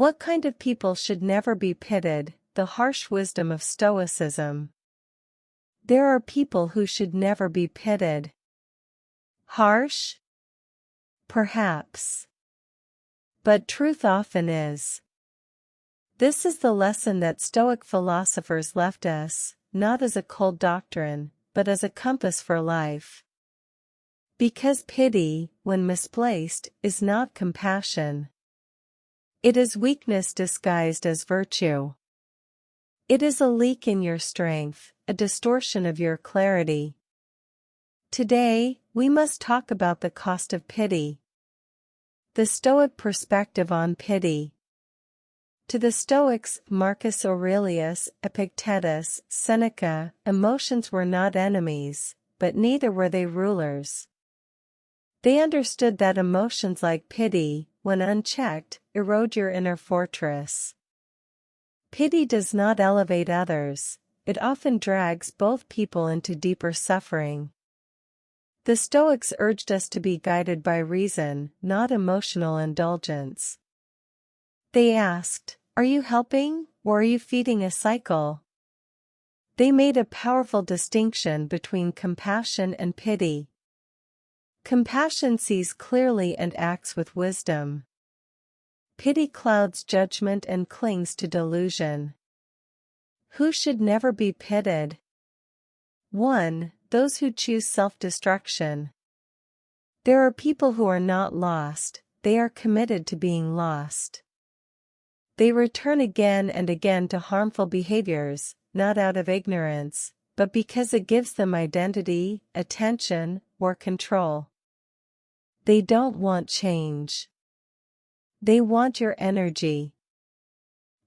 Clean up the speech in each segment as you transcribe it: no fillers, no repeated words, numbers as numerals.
What kind of people should never be pitied? The harsh wisdom of Stoicism. There are people who should never be pitied. Harsh? Perhaps. But truth often is. This is the lesson that Stoic philosophers left us, not as a cold doctrine, but as a compass for life. Because pity, when misplaced, is not compassion. It is weakness disguised as virtue. It is a leak in your strength, a distortion of your clarity. Today, we must talk about the cost of pity. The Stoic perspective on pity. To the Stoics, Marcus Aurelius, Epictetus, Seneca, emotions were not enemies, but neither were they rulers. They understood that emotions like pity, when unchecked, erode your inner fortress. Pity does not elevate others, it often drags both people into deeper suffering. The Stoics urged us to be guided by reason, not emotional indulgence. They asked, "Are you helping, or are you feeding a cycle?" They made a powerful distinction between compassion and pity. Compassion sees clearly and acts with wisdom. Pity clouds judgment and clings to delusion. Who should never be pitied? 1. Those who choose self-destruction. There are people who are not lost, they are committed to being lost. They return again and again to harmful behaviors, not out of ignorance, but because it gives them identity, attention, or control. They don't want change. They want your energy.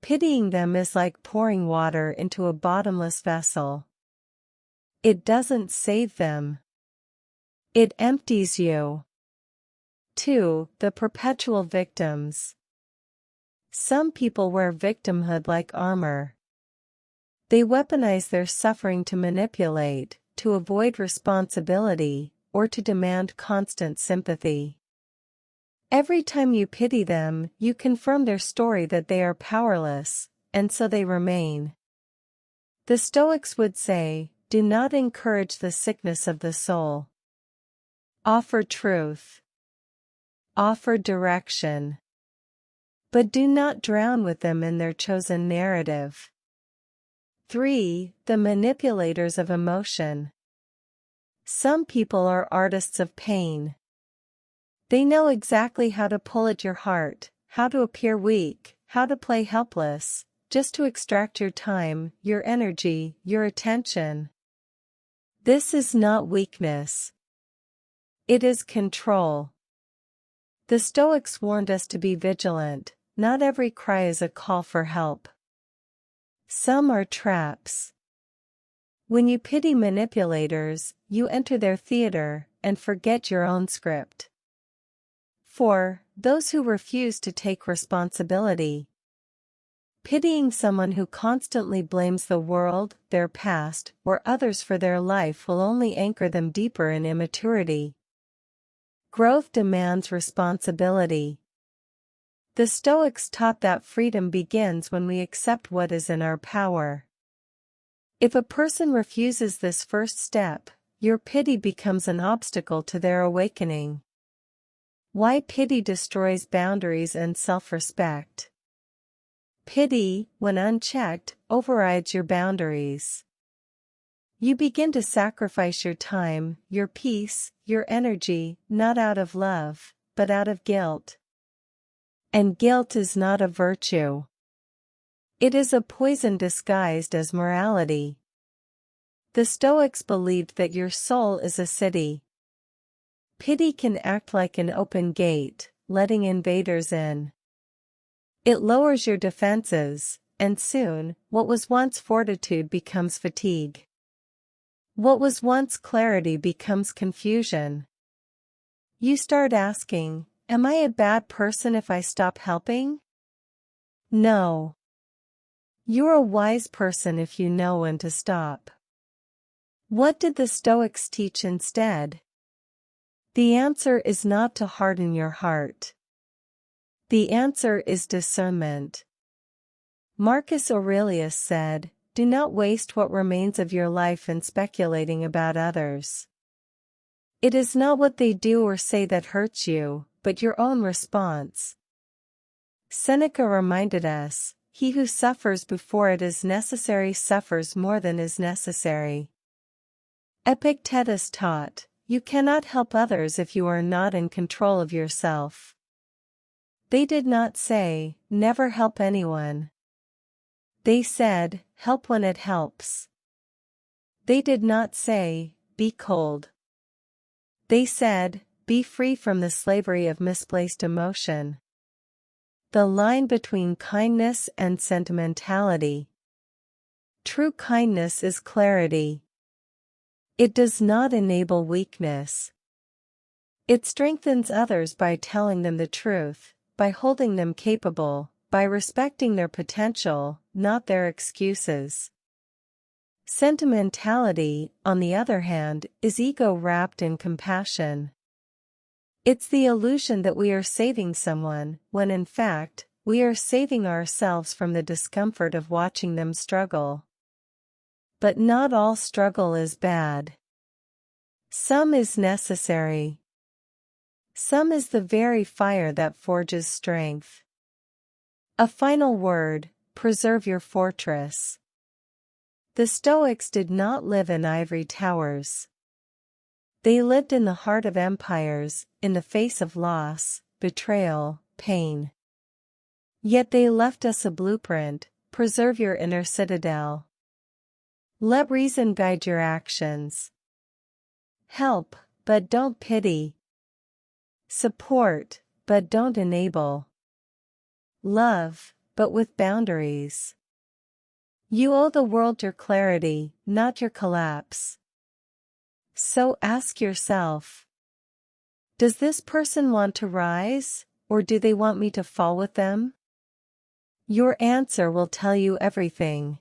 Pitying them is like pouring water into a bottomless vessel. It doesn't save them. It empties you. 2. The perpetual victims. Some people wear victimhood like armor. They weaponize their suffering to manipulate, to avoid responsibility, or to demand constant sympathy. Every time you pity them, you confirm their story that they are powerless, and so they remain. The Stoics would say, do not encourage the sickness of the soul. Offer truth. Offer direction. But do not drown with them in their chosen narrative. 3. The manipulators of emotion. Some people are artists of pain. They know exactly how to pull at your heart, how to appear weak, how to play helpless, just to extract your time, your energy, your attention. This is not weakness. It is control. The Stoics warned us to be vigilant. Not every cry is a call for help. Some are traps. When you pity manipulators, you enter their theater and forget your own script. 4. Those who refuse to take responsibility. Pitying someone who constantly blames the world, their past, or others for their life will only anchor them deeper in immaturity. Growth demands responsibility. The Stoics taught that freedom begins when we accept what is in our power. If a person refuses this first step, your pity becomes an obstacle to their awakening. Why pity destroys boundaries and self-respect. Pity, when unchecked, overrides your boundaries. You begin to sacrifice your time, your peace, your energy, not out of love, but out of guilt. And guilt is not a virtue. It is a poison disguised as morality. The Stoics believed that your soul is a city. Pity can act like an open gate, letting invaders in. It lowers your defenses, and soon, what was once fortitude becomes fatigue. What was once clarity becomes confusion. You start asking, am I a bad person if I stop helping? No. You're a wise person if you know when to stop. What did the Stoics teach instead? The answer is not to harden your heart. The answer is discernment. Marcus Aurelius said, "Do not waste what remains of your life in speculating about others. It is not what they do or say that hurts you, but your own response." Seneca reminded us, "He who suffers before it is necessary suffers more than is necessary." Epictetus taught, "You cannot help others if you are not in control of yourself." They did not say, "Never help anyone." They said, "Help when it helps." They did not say, "Be cold." They said, "Be free from the slavery of misplaced emotion." The line between kindness and sentimentality. True kindness is clarity. It does not enable weakness. It strengthens others by telling them the truth, by holding them capable, by respecting their potential, not their excuses. Sentimentality, on the other hand, is ego wrapped in compassion. It's the illusion that we are saving someone, when in fact, we are saving ourselves from the discomfort of watching them struggle. But not all struggle is bad. Some is necessary. Some is the very fire that forges strength. A final word: preserve your fortress. The Stoics did not live in ivory towers. They lived in the heart of empires, in the face of loss, betrayal, pain. Yet they left us a blueprint: preserve your inner citadel. Let reason guide your actions. Help, but don't pity. Support, but don't enable. Love, but with boundaries. You owe the world your clarity, not your collapse. So ask yourself, does this person want to rise, or do they want me to fall with them? Your answer will tell you everything.